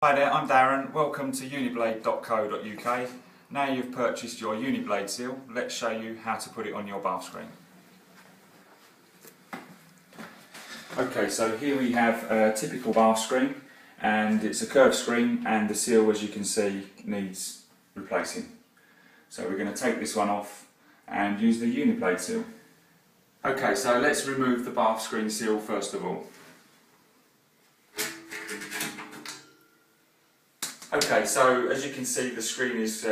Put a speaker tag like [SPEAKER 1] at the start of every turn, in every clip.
[SPEAKER 1] Hi there, I'm Darren. Welcome to uniblade.co.uk. Now you've purchased your Uniblade seal, let's show you how to put it on your bath screen. Okay, so here we have a typical bath screen, and it's a curved screen, and the seal, as you can see, needs replacing. So we're going to take this one off and use the Uniblade seal. Okay, so let's remove the bath screen seal first of all. Okay, so as you can see, the screen needs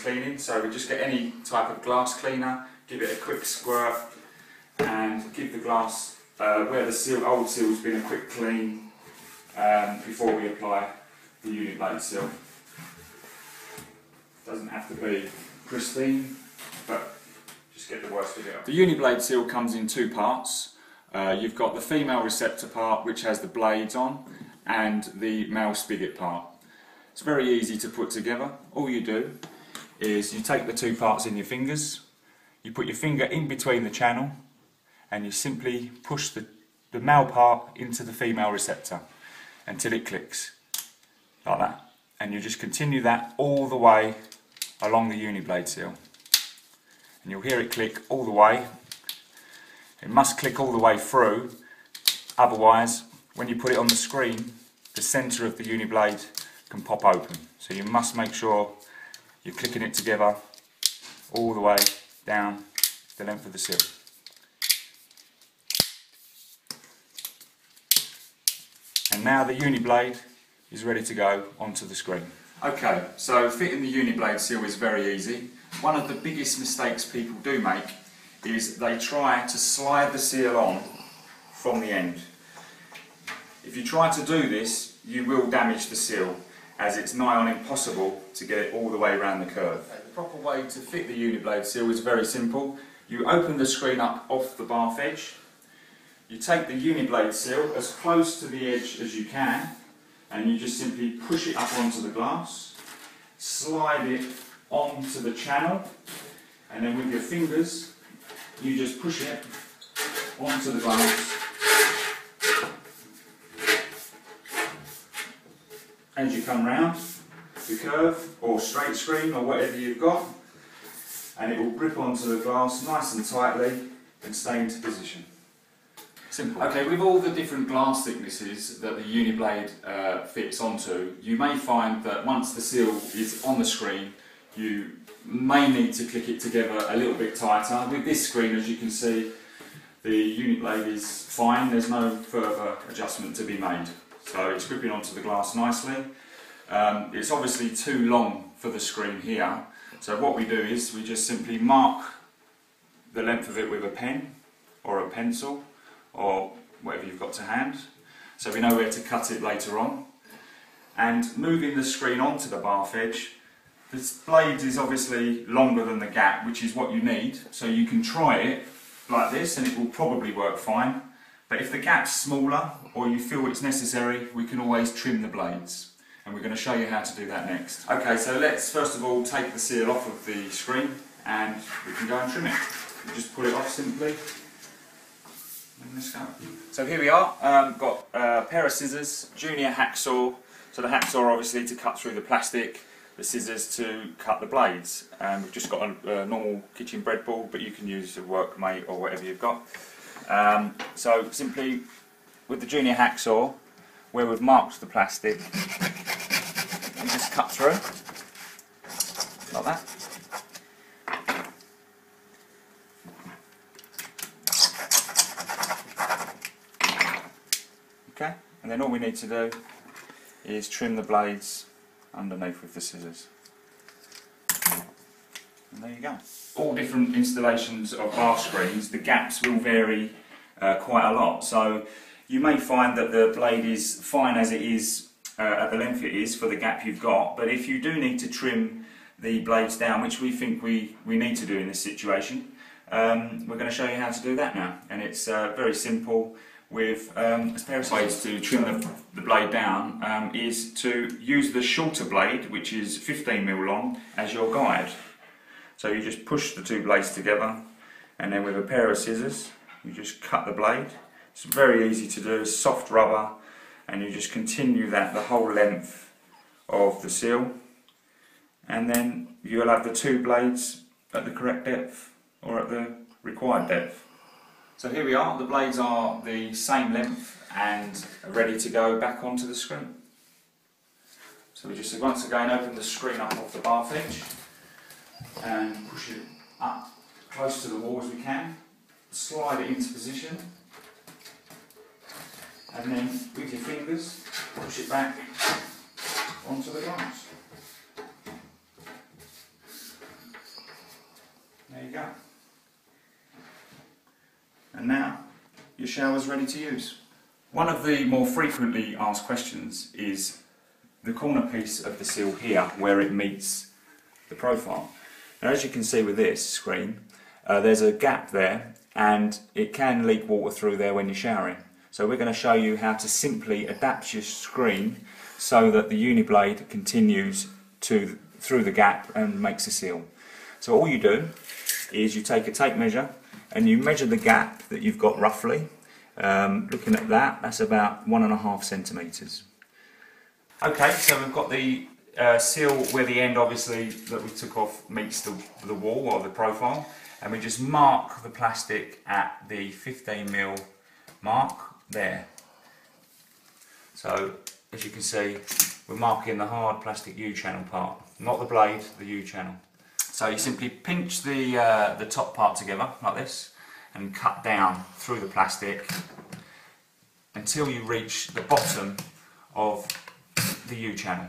[SPEAKER 1] cleaning, so we just get any type of glass cleaner, give it a quick squirt, and give the glass where the old seal's been a quick clean before we apply the Uniblade seal. Doesn't have to be pristine, but just get the worst of it. The Uniblade seal comes in two parts. You've got the female receptor part, which has the blades on, and the male spigot part. It's very easy to put together. All you do is you take the two parts in your fingers, you put your finger in between the channel, and you simply push the male part into the female receptor until it clicks, like that. And you just continue that all the way along the Uniblade seal. And you'll hear it click all the way. It must click all the way through, otherwise when you put it on the screen, the centre of the Uniblade can pop open. So you must make sure you're clicking it together all the way down the length of the seal. And now the Uniblade is ready to go onto the screen. Okay, so fitting the Uniblade seal is very easy. One of the biggest mistakes people do make is they try to slide the seal on from the end. If you try to do this, you will damage the seal, as it's nigh on impossible to get it all the way around the curve. The proper way to fit the Uniblade seal is very simple. You open the screen up off the bath edge, you take the Uniblade seal as close to the edge as you can, and you just simply push it up onto the glass, slide it onto the channel, and then with your fingers you just push it onto the glass. As you come round the curve or straight screen or whatever you've got, and it will grip onto the glass nice and tightly and stay into position. Simple. Okay, with all the different glass thicknesses that the Uniblade fits onto, you may find that once the seal is on the screen, you may need to click it together a little bit tighter. With this screen, as you can see, the Uniblade is fine, there's no further adjustment to be made. So it's gripping onto the glass nicely. It's obviously too long for the screen here, so what we do is we just simply mark the length of it with a pen or a pencil or whatever you've got to hand, so we know where to cut it later on. And moving the screen onto the bath edge, the blade is obviously longer than the gap, which is what you need, so you can try it like this and it will probably work fine. But if the gap's smaller or you feel it's necessary, we can always trim the blades, and we're going to show you how to do that next. Okay, so let's first of all take the seal off of the screen and we can go and trim it. You just pull it off simply and let's go. So here we are, got a pair of scissors, junior hacksaw, so the hacksaw obviously to cut through the plastic, the scissors to cut the blades. We've just got a normal kitchen bread ball, but you can use a workmate or whatever you've got. So simply with the junior hacksaw, where we've marked the plastic, you just cut through like that. Okay, and then all we need to do is trim the blades underneath with the scissors. And there you go. All different installations of bath screens, the gaps will vary quite a lot. So you may find that the blade is fine as it is at the length it is for the gap you've got, but if you do need to trim the blades down, which we think we need to do in this situation, we're going to show you how to do that now. And it's very simple. With a pair of ways to trim the blade down is to use the shorter blade, which is 15mm long, as your guide. So you just push the two blades together, and then with a pair of scissors you just cut the blade. It's very easy to do, soft rubber, and you just continue that the whole length of the seal, and then you'll have the two blades at the correct depth or at the required depth. So here we are, the blades are the same length and ready to go back onto the screen. So we just once again open the screen up off the bath edge and push it up close to the wall as we can, slide it into position, and then with your fingers push it back onto the glass. There you go. And now your shower's ready to use. One of the more frequently asked questions is the corner piece of the seal here where it meets the profile. Now, as you can see with this screen, there's a gap there and it can leak water through there when you're showering. So we're going to show you how to simply adapt your screen so that the Uniblade continues through the gap and makes a seal. So all you do is you take a tape measure and you measure the gap that you've got roughly. Looking at that, that's about 1.5 centimetres. Okay, so we've got the seal where the end obviously that we took off meets the wall or the profile, and we just mark the plastic at the 15mm mark there. So as you can see, we're marking the hard plastic U-channel part, not the blade, the U-channel. So you simply pinch the top part together like this and cut down through the plastic until you reach the bottom of the U-channel.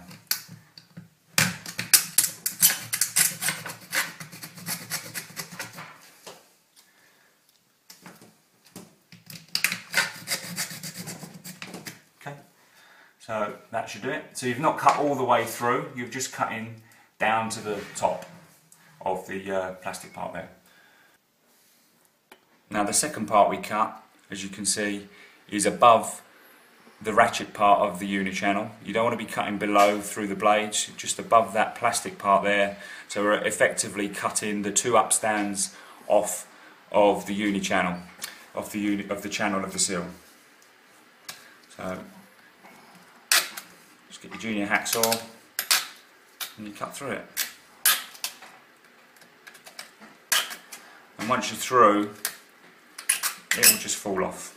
[SPEAKER 1] Okay, so that should do it. So you've not cut all the way through, you've just cut in down to the top of the plastic part there. Now the second part we cut, as you can see, is above the ratchet part of the uni-channel. You don't want to be cutting below through the blades, just above that plastic part there. So we're effectively cutting the two upstands off of the uni-channel, of the channel of the seal. So just get your junior hacksaw and you cut through it. And once you're through, it will just fall off.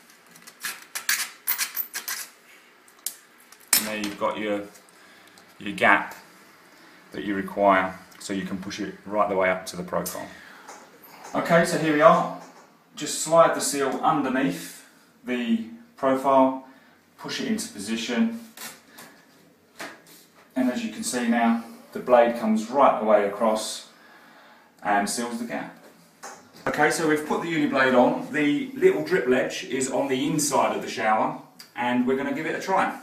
[SPEAKER 1] And there you've got your gap that you require, so you can push it right the way up to the profile. Okay, so here we are. Just slide the seal underneath the profile, push it into position, and as you can see now, the blade comes right the way across and seals the gap. Okay, so we've put the Uniblade on. The little drip ledge is on the inside of the shower, and we're going to give it a try.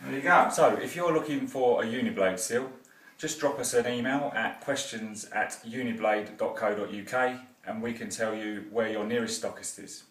[SPEAKER 1] There you go. So if you're looking for a Uniblade seal, just drop us an email at questions@uniblade.co.uk and we can tell you where your nearest stockist is.